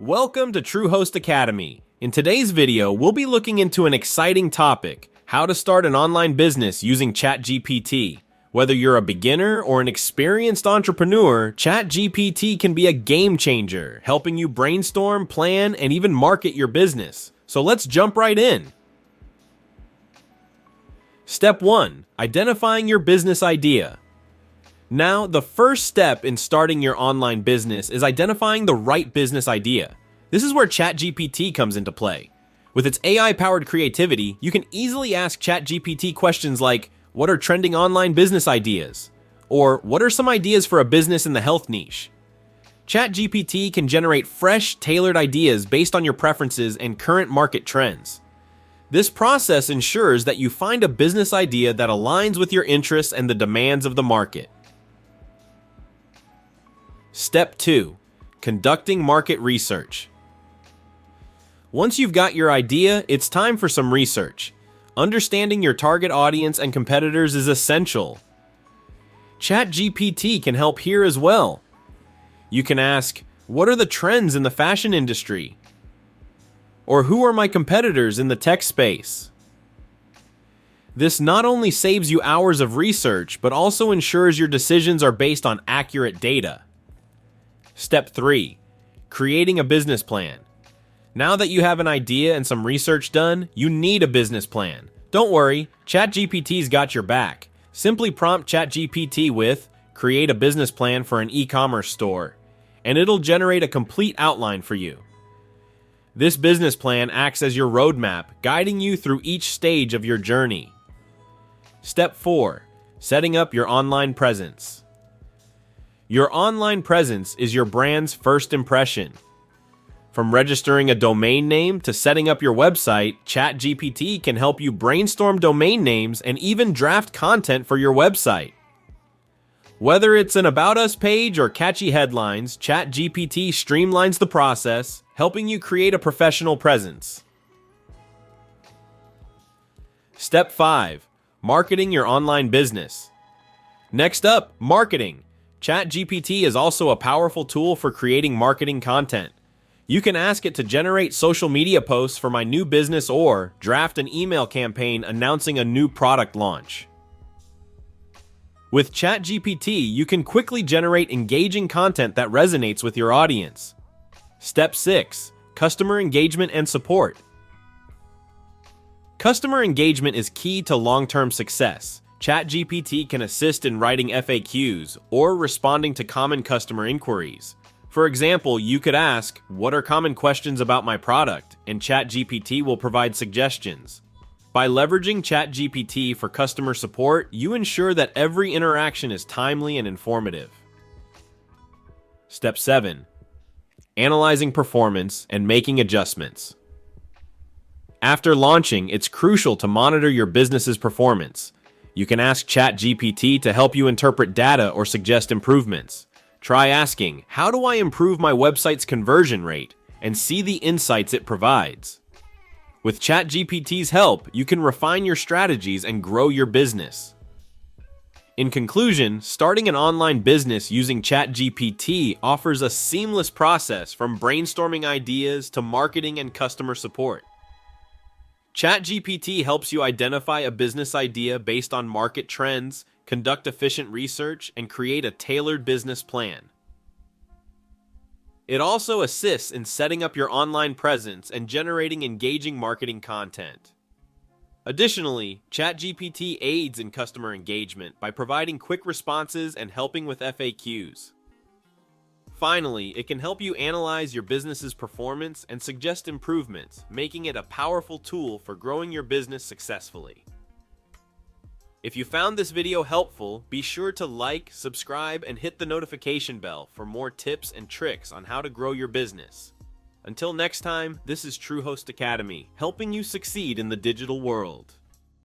Welcome to Truehost Academy. In today's video, we'll be looking into an exciting topic, how to start an online business using ChatGPT. Whether you're a beginner or an experienced entrepreneur, ChatGPT can be a game changer, helping you brainstorm, plan, and even market your business. So let's jump right in. Step 1. Identifying your business idea. Now, the first step in starting your online business is identifying the right business idea. This is where ChatGPT comes into play. With its AI-powered creativity, you can easily ask ChatGPT questions like, what are trending online business ideas? Or what are some ideas for a business in the health niche? ChatGPT can generate fresh, tailored ideas based on your preferences and current market trends. This process ensures that you find a business idea that aligns with your interests and the demands of the market. Step 2. Conducting market research. Once you've got your idea, it's time for some research. Understanding your target audience and competitors is essential. ChatGPT can help here as well. You can ask, what are the trends in the fashion industry? Or who are my competitors in the tech space? This not only saves you hours of research, but also ensures your decisions are based on accurate data. Step 3. Creating a business plan. Now that you have an idea and some research done, you need a business plan. Don't worry, ChatGPT's got your back. Simply prompt ChatGPT with, create a business plan for an e-commerce store, and it'll generate a complete outline for you. This business plan acts as your roadmap, guiding you through each stage of your journey. Step 4. Setting up your online presence. Your online presence is your brand's first impression. From registering a domain name to setting up your website, ChatGPT can help you brainstorm domain names and even draft content for your website. Whether it's an About Us page or catchy headlines, ChatGPT streamlines the process, helping you create a professional presence. Step 5. Marketing your online business. Next up, marketing. ChatGPT is also a powerful tool for creating marketing content. You can ask it to generate social media posts for my new business or draft an email campaign announcing a new product launch. With ChatGPT, you can quickly generate engaging content that resonates with your audience. Step 6. Customer engagement and support. Customer engagement is key to long-term success. ChatGPT can assist in writing FAQs or responding to common customer inquiries. For example, you could ask, what are common questions about my product? And ChatGPT will provide suggestions. By leveraging ChatGPT for customer support, you ensure that every interaction is timely and informative. Step 7. Analyzing performance and making adjustments. After launching, it's crucial to monitor your business's performance. You can ask ChatGPT to help you interpret data or suggest improvements. Try asking, how do I improve my website's conversion rate? And see the insights it provides. With ChatGPT's help, you can refine your strategies and grow your business. In conclusion, starting an online business using ChatGPT offers a seamless process from brainstorming ideas to marketing and customer support. ChatGPT helps you identify a business idea based on market trends, conduct efficient research, and create a tailored business plan. It also assists in setting up your online presence and generating engaging marketing content. Additionally, ChatGPT aids in customer engagement by providing quick responses and helping with FAQs. Finally, it can help you analyze your business's performance and suggest improvements, making it a powerful tool for growing your business successfully. If you found this video helpful, be sure to like, subscribe, and hit the notification bell for more tips and tricks on how to grow your business. Until next time, this is Truehost Academy, helping you succeed in the digital world.